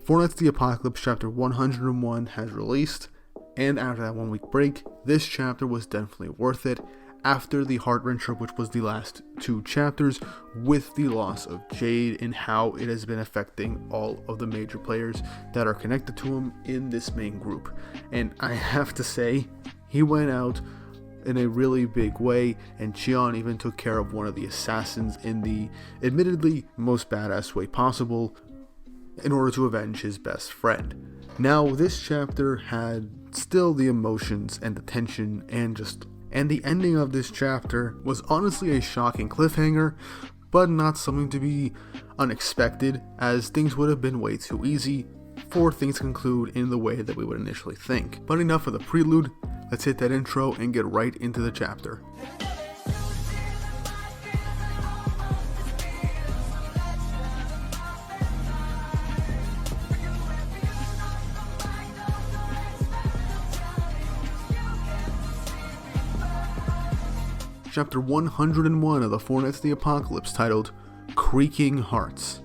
Fortnite's The Apocalypse chapter 101 has released, and after that 1 week break, this chapter was definitely worth it. After the heart-wrencher, which was the last 2 chapters, with the loss of Jade and how it has been affecting all of the major players that are connected to him in this main group. And I have to say, he went out in a really big way, and Cheon even took care of one of the assassins in the admittedly most badass way possible in order to avenge his best friend. Now, this chapter had still the emotions and the tension and the ending of this chapter was honestly a shocking cliffhanger, but not something to be unexpected, as things would have been way too easy for things to conclude in the way that we would initially think. But enough of the prelude, let's hit that intro and get right into the chapter. Chapter 101 of the Fortnite's The Apocalypse, titled Creaking Hearts.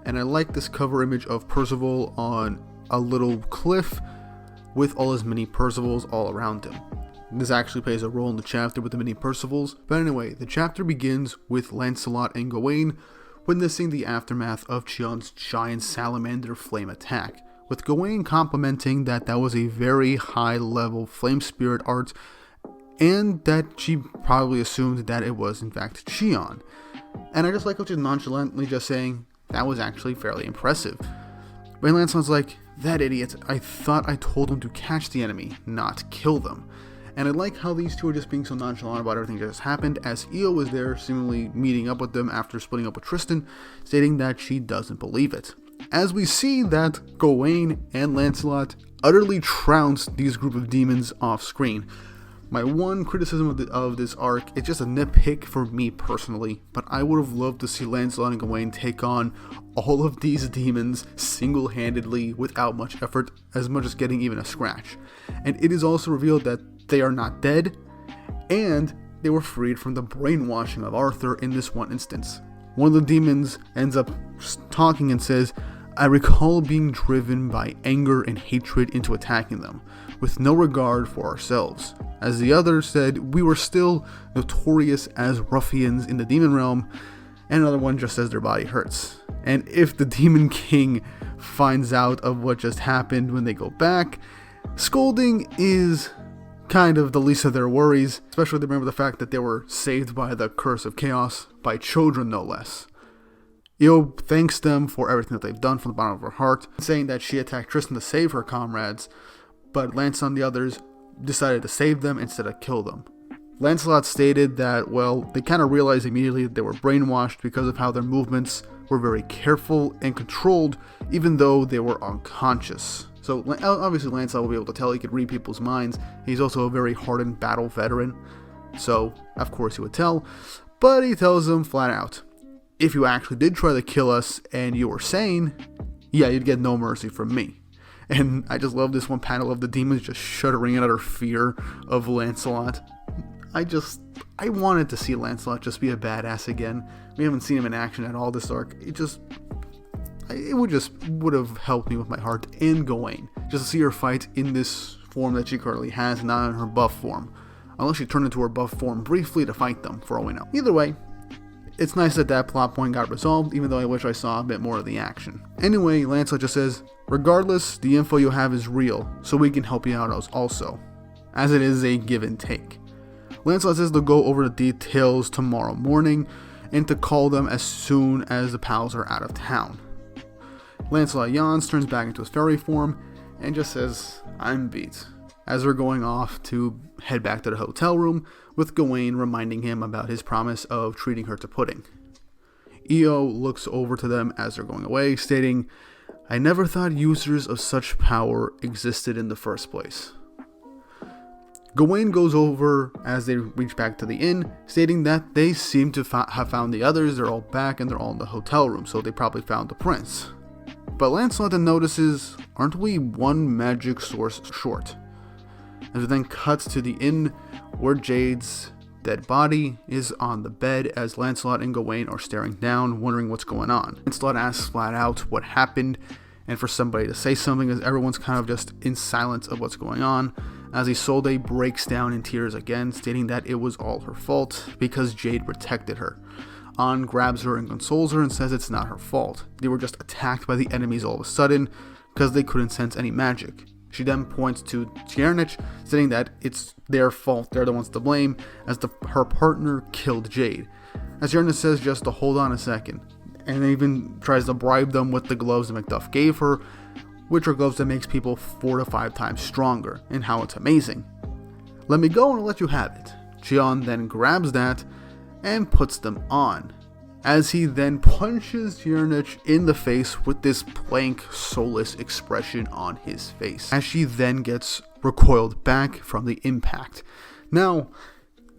And I like this cover image of Percival on a little cliff with all his mini Percivals all around him. This actually plays a role in the chapter with the mini Percivals. But anyway, the chapter begins with Lancelot and Gawain witnessing the aftermath of Cheon's giant salamander flame attack, with Gawain complimenting that was a very high level flame spirit art, and that she probably assumed that it was in fact Cheon. And I just like how she's nonchalantly just saying, that was actually fairly impressive. But Lancelot's like, that idiot, I thought I told him to catch the enemy, not kill them. And I like how these two are just being so nonchalant about everything that just happened, as Io was there seemingly meeting up with them after splitting up with Tristan, stating that she doesn't believe it. As we see that Gawain and Lancelot utterly trounce these group of demons off screen. My one criticism of this arc, it's just a nitpick for me personally, but I would have loved to see Lancelot and Gawain take on all of these demons single-handedly without much effort, as much as getting even a scratch. And it is also revealed that they are not dead, and they were freed from the brainwashing of Arthur in this one instance. One of the demons ends up talking and says, I recall being driven by anger and hatred into attacking them, with no regard for ourselves. As the other said, we were still notorious as ruffians in the demon realm, and another one just says their body hurts. And if the Demon King finds out of what just happened when they go back, scolding is kind of the least of their worries, especially when they remember the fact that they were saved by the curse of chaos, by children no less. Io thanks them for everything that they've done from the bottom of her heart, saying that she attacked Tristan to save her comrades, but Lancelot and the others decided to save them instead of kill them. Lancelot stated that, well, they kind of realized immediately that they were brainwashed because of how their movements were very careful and controlled, even though they were unconscious. So obviously Lancelot will be able to tell he could read people's minds. He's also a very hardened battle veteran, so of course he would tell, but he tells them flat out, if you actually did try to kill us and you were sane, yeah, you'd get no mercy from me. And I just love this one panel of the demons just shuddering in utter fear of Lancelot. I wanted to see Lancelot just be a badass again. We haven't seen him in action at all this arc. It would have helped me with my heart and Gawain, just to see her fight in this form that she currently has, not in her buff form. Unless she turned into her buff form briefly to fight them, for all we know. Either way, it's nice that plot point got resolved, even though I wish I saw a bit more of the action. Anyway, Lancelot just says, regardless, the info you have is real, so we can help you out also, as it is a give and take. Lancelot says they'll go over the details tomorrow morning, and to call them as soon as the pals are out of town. Lancelot yawns, turns back into his fairy form, and just says, I'm beat, as we're going off to head back to the hotel room, with Gawain reminding him about his promise of treating her to pudding. Io looks over to them as they're going away, stating, I never thought users of such power existed in the first place. Gawain goes over as they reach back to the inn, stating that they seem to have found the others, they're all back and they're all in the hotel room, so they probably found the prince. But Lancelot then notices, aren't we one magic source short? As it then cuts to the inn where Jade's dead body is on the bed as Lancelot and Gawain are staring down, wondering what's going on. Lancelot asks flat out what happened, and for somebody to say something, as everyone's kind of just in silence of what's going on, as Isolde breaks down in tears again, stating that it was all her fault because Jade protected her. An grabs her and consoles her and says it's not her fault. They were just attacked by the enemies all of a sudden because they couldn't sense any magic. She then points to Tjernich, saying that it's their fault, they're the ones to blame, as her partner killed Jade. As Tjernich says just to hold on a second, and even tries to bribe them with the gloves that Macduff gave her, which are gloves that makes people 4 to 5 times stronger, and how it's amazing. Let me go and I'll let you have it. Jian then grabs that and puts them on, as he then punches Tjernich in the face with this blank, soulless expression on his face, as she then gets recoiled back from the impact. Now,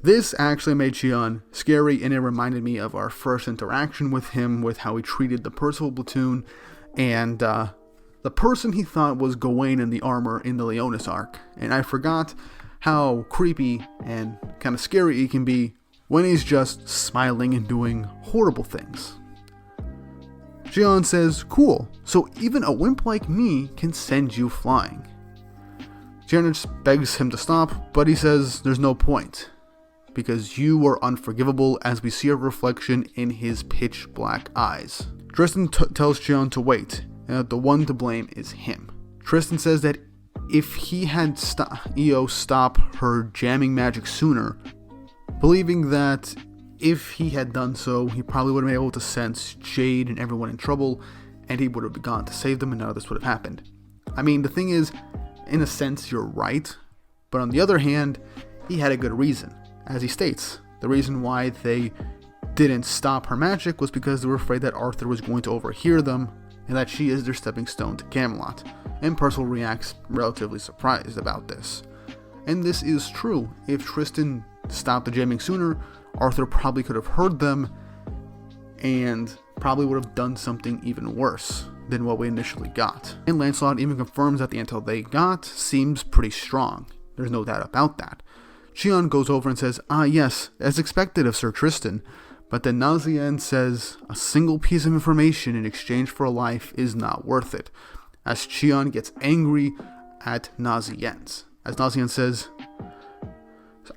this actually made Jian scary, and it reminded me of our first interaction with him, with how he treated the Percival platoon, and the person he thought was Gawain in the armor in the Leonis arc. And I forgot how creepy and kind of scary he can be when he's just smiling and doing horrible things. Jian says, cool, so even a wimp like me can send you flying. Tjernich begs him to stop, but he says there's no point, because you are unforgivable, as we see a reflection in his pitch black eyes. Tristan tells Jian to wait, and that the one to blame is him. Tristan says that if he had Io stop her jamming magic sooner, believing that if he had done so, he probably would have been able to sense Jade and everyone in trouble, and he would have gone to save them, and none of this would have happened. I mean, the thing is, in a sense, you're right, but on the other hand, he had a good reason. As he states, the reason why they didn't stop her magic was because they were afraid that Arthur was going to overhear them, and that she is their stepping stone to Camelot, and Percival reacts relatively surprised about this. And this is true. If Tristan stopped the jamming sooner, Arthur probably could have heard them, and probably would have done something even worse than what we initially got. And Lancelot even confirms that the intel they got seems pretty strong. There's no doubt about that. Jian goes over and says, yes, as expected of Sir Tristan, but then Nazien says a single piece of information in exchange for a life is not worth it, as Jian gets angry at Nazien. As Nazien says,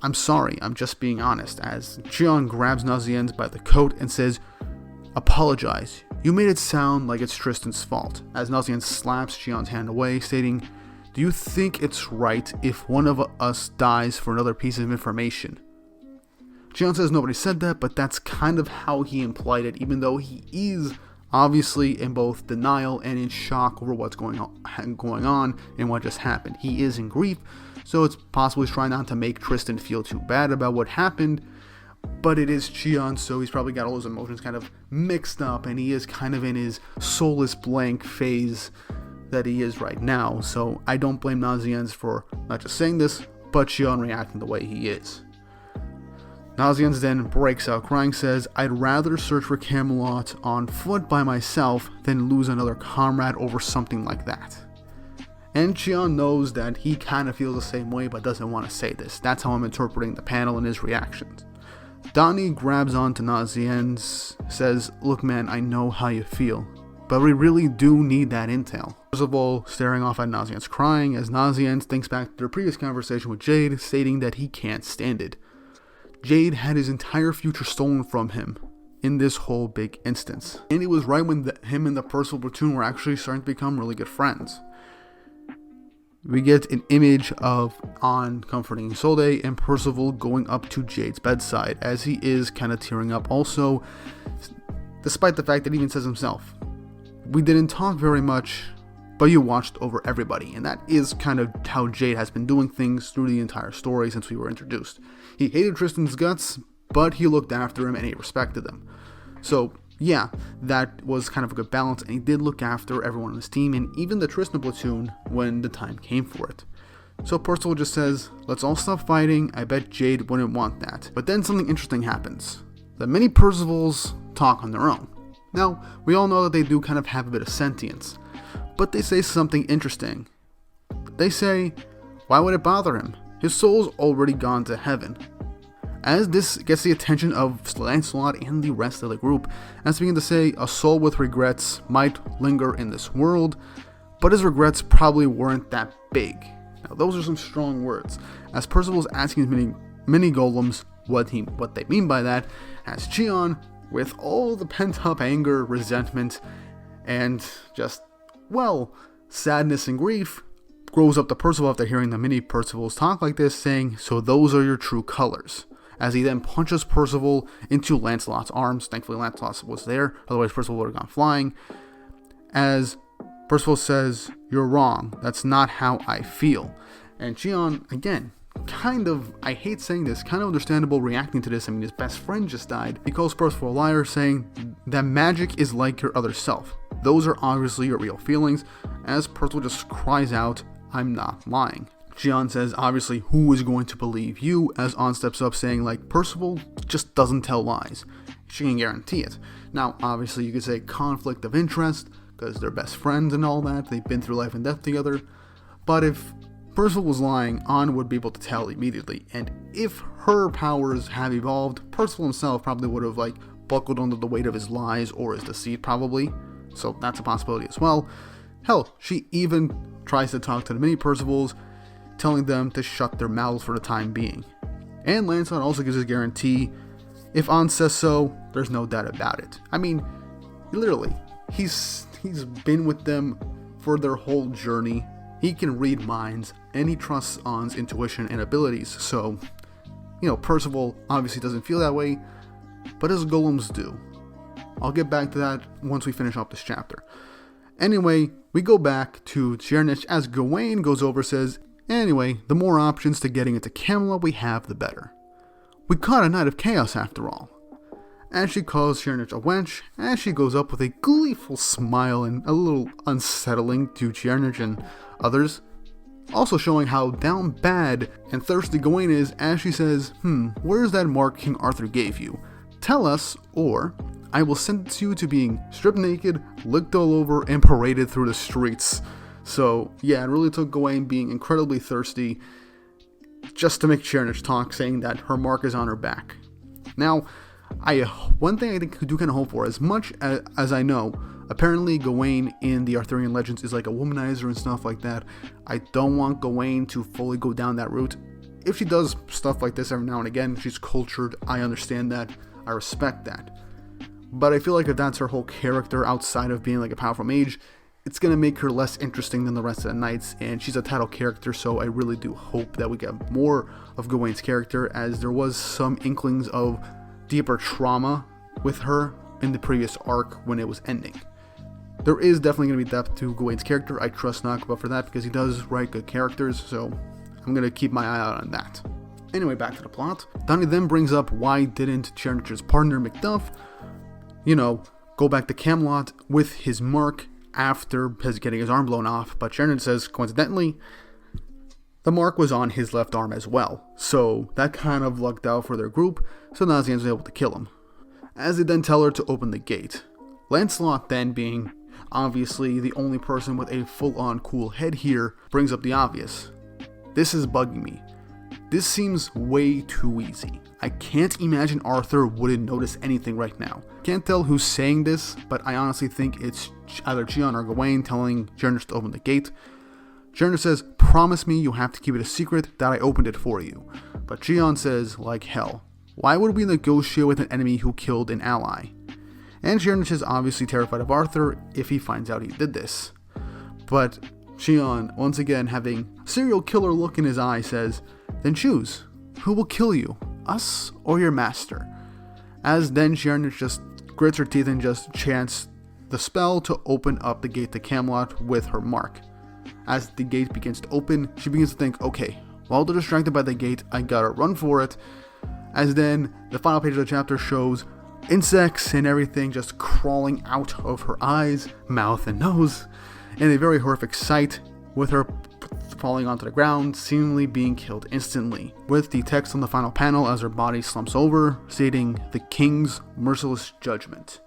I'm sorry, I'm just being honest, as Jian grabs Nazien by the coat and says, apologize, you made it sound like it's Tristan's fault, as Nazien slaps Jian's hand away, stating, do you think it's right if one of us dies for another piece of information? Jian says nobody said that, but that's kind of how he implied it, even though he is obviously in both denial and in shock over what's going on and what just happened. He is in grief, so it's possible he's trying not to make Tristan feel too bad about what happened, but it is Jian, so he's probably got all his emotions kind of mixed up, and he is kind of in his soulless blank phase that he is right now. So I don't blame Naziens for not just saying this, but Jian reacting the way he is. Naziens then breaks out crying, says, I'd rather search for Camelot on foot by myself than lose another comrade over something like that. And Jian knows that he kind of feels the same way, but doesn't want to say this. That's how I'm interpreting the panel and his reactions. Donnie grabs onto Naziens, says, look man, I know how you feel, but we really do need that intel. Percival staring off at Naziens crying, as Naziens thinks back to their previous conversation with Jade, stating that he can't stand it. Jade had his entire future stolen from him in this whole big instance. And it was right when him and the Percival platoon were actually starting to become really good friends. We get an image of An comforting Isolde and Percival going up to Jade's bedside, as he is kind of tearing up also, despite the fact that he even says himself, we didn't talk very much, but you watched over everybody. And that is kind of how Jade has been doing things through the entire story since we were introduced. He hated Tristan's guts, but he looked after him and he respected them. So yeah, that was kind of a good balance, and he did look after everyone on his team, and even the Tristan platoon when the time came for it. So Percival just says, let's all stop fighting, I bet Jade wouldn't want that. But then something interesting happens. The mini Percivals talk on their own. Now, we all know that they do kind of have a bit of sentience, but they say something interesting. They say, why would it bother him? His soul's already gone to heaven. as this gets the attention of Lancelot and the rest of the group, as begin to say a soul with regrets might linger in this world, but his regrets probably weren't that big. Now those are some strong words, as Percival is asking his mini golems what they mean by that, as Chion, with all the pent-up anger, resentment, and just, well, sadness and grief, grows up to Percival after hearing the mini Percivals talk like this, saying, "So those are your true colors," as he then punches Percival into Lancelot's arms. Thankfully Lancelot was there, otherwise Percival would have gone flying, as Percival says, "You're wrong, that's not how I feel." And Chion, again, kind of, I hate saying this, kind of understandable reacting to this. I mean, his best friend just died. He calls Percival a liar, saying that magic is like your other self. Those are obviously your real feelings, as Percival just cries out, "I'm not lying." Chion says, obviously, who is going to believe you, as On steps up saying, like, Percival just doesn't tell lies. She can guarantee it. Now, obviously, you could say conflict of interest, because they're best friends and all that, they've been through life and death together, but if Percival was lying, On would be able to tell immediately, and if her powers have evolved, Percival himself probably would have, like, buckled under the weight of his lies or his deceit, probably, so that's a possibility as well. Hell, she even tries to talk to the mini Percivals, telling them to shut their mouths for the time being. And Lancelot also gives his guarantee, if On says so, there's no doubt about it. I mean, literally, he's been with them for their whole journey. He can read minds, and he trusts On's intuition and abilities, so, Percival obviously doesn't feel that way, but his golems do. I'll get back to that once we finish up this chapter. Anyway, we go back to Cernich as Gawain goes over, says, "Anyway, the more options to getting into Camelot we have, the better. We caught a night of chaos after all." As she calls Cernich a wench, as she goes up with a gleeful smile and a little unsettling to Cernich and others, also showing how down bad and thirsty Gawain is, as she says, "Where's that mark King Arthur gave you? Tell us, or I will sentence you to being stripped naked, licked all over, and paraded through the streets." So, yeah, it really took Gawain being incredibly thirsty just to make Cernich talk, saying that her mark is on her back. Now, one thing I think I do kind of hope for, as much as I know, apparently Gawain in the Arthurian legends is like a womanizer and stuff like that. I don't want Gawain to fully go down that route. If she does stuff like this every now and again, she's cultured, I understand that, I respect that. But I feel like if that's her whole character outside of being like a powerful mage, it's going to make her less interesting than the rest of the knights, and she's a title character, so I really do hope that we get more of Gawain's character, as there was some inklings of deeper trauma with her in the previous arc when it was ending. There is definitely going to be depth to Gawain's character. I trust Nakaba for that, because he does write good characters, so I'm going to keep my eye out on that. Anyway, back to the plot. Donnie then brings up why didn't Chernich's partner Macduff, go back to Camelot with his mark after getting his arm blown off, but Chernich says, coincidentally, the mark was on his left arm as well, so that kind of lucked out for their group, so Nazian was able to kill him. As they then tell her to open the gate, Lancelot then, being obviously the only person with a full-on cool head here, brings up the obvious. This is bugging me. This seems way too easy. I can't imagine Arthur wouldn't notice anything right now. Can't tell who's saying this, but I honestly think it's either Chion or Gawain telling Cernich to open the gate. Cernich says, "Promise me you have to keep it a secret that I opened it for you." But Chion says, like hell, why would we negotiate with an enemy who killed an ally? And Cernich is obviously terrified of Arthur if he finds out he did this. But Chion, once again having a serial killer look in his eye, says, "Then choose. Who will kill you? Us or your master?" As then Cernich just grits her teeth and just chants the spell to open up the gate to Camelot with her mark. As the gate begins to open, she begins to think, okay, while they're distracted by the gate, I gotta run for it. As then the final page of the chapter shows insects and everything just crawling out of her eyes, mouth, and nose, in a very horrific sight, with her falling onto the ground, seemingly being killed instantly, with the text on the final panel as her body slumps over, stating the king's merciless judgment.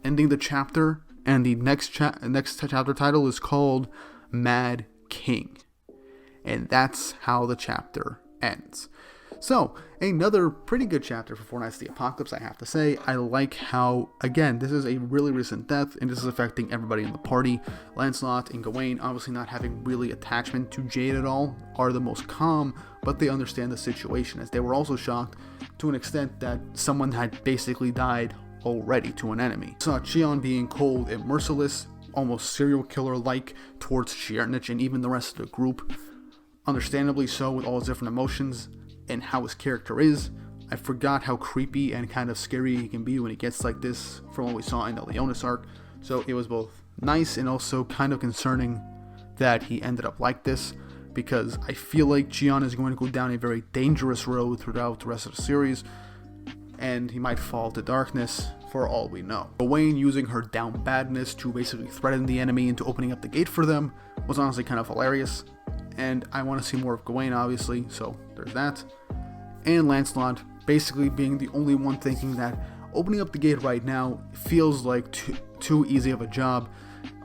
Ending the chapter, and the next chapter title is called Mad King. And that's how the chapter ends. So, another pretty good chapter for Four Knights of the Apocalypse, I have to say. I like how, again, this is a really recent death, and this is affecting everybody in the party. Lancelot and Gawain, obviously not having really attachment to Jade at all, are the most calm, but they understand the situation, as they were also shocked to an extent that someone had basically died already to an enemy. Saw Xion being cold and merciless, almost serial killer-like towards Ciernych and even the rest of the group. Understandably so, with all his different emotions and how his character is. I forgot how creepy and kind of scary he can be when he gets like this from what we saw in the Leonis arc. So it was both nice and also kind of concerning that he ended up like this, because I feel like Xion is going to go down a very dangerous road throughout the rest of the series, and he might fall to darkness for all we know. Gawain using her down badness to basically threaten the enemy into opening up the gate for them was honestly kind of hilarious, and I want to see more of Gawain, obviously, so there's that. And Lancelot basically being the only one thinking that opening up the gate right now feels like too easy of a job.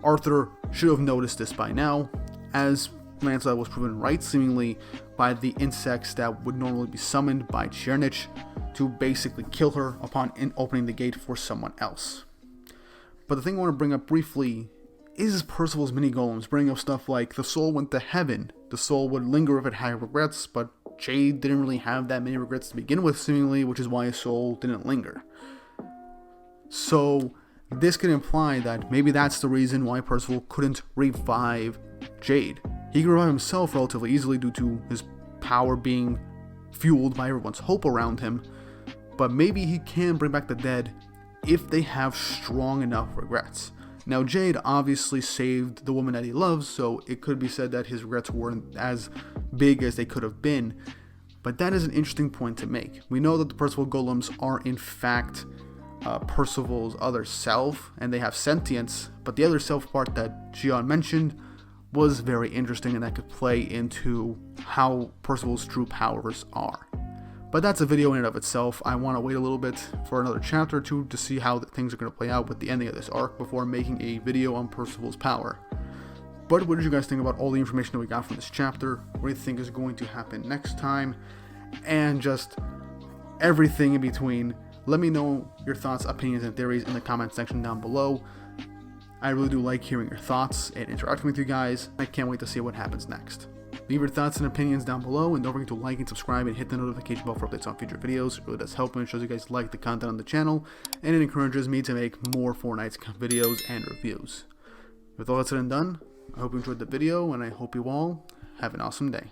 Arthur should have noticed this by now, as Lancelot was proven right seemingly by the insects that would normally be summoned by Ciernych to basically kill her upon opening the gate for someone else. But the thing I want to bring up briefly is Percival's mini golems, bringing up stuff like the soul went to heaven, the soul would linger if it had regrets, but Jade didn't really have that many regrets to begin with seemingly, which is why his soul didn't linger. So this could imply that maybe that's the reason why Percival couldn't revive Jade. He could revive himself relatively easily due to his power being fueled by everyone's hope around him, but maybe he can bring back the dead if they have strong enough regrets. Now, Jade obviously saved the woman that he loves, so it could be said that his regrets weren't as big as they could have been, but that is an interesting point to make. We know that the Percival golems are in fact Percival's other self, and they have sentience, but the other self part that Xion mentioned was very interesting, and that could play into how Percival's true powers are. But that's a video in and of itself. I want to wait a little bit for another chapter or two to see how things are going to play out with the ending of this arc before making a video on Percival's power. But what did you guys think about all the information that we got from this chapter? What do you think is going to happen next time? And just everything in between. Let me know your thoughts, opinions, and theories in the comment section down below. I really do like hearing your thoughts and interacting with you guys. I can't wait to see what happens next. Leave your thoughts and opinions down below, and don't forget to like and subscribe and hit the notification bell for updates on future videos. It really does help, and it shows you guys like the content on the channel, and it encourages me to make more Four Knights videos and reviews. With all that said and done, I hope you enjoyed the video, and I hope you all have an awesome day.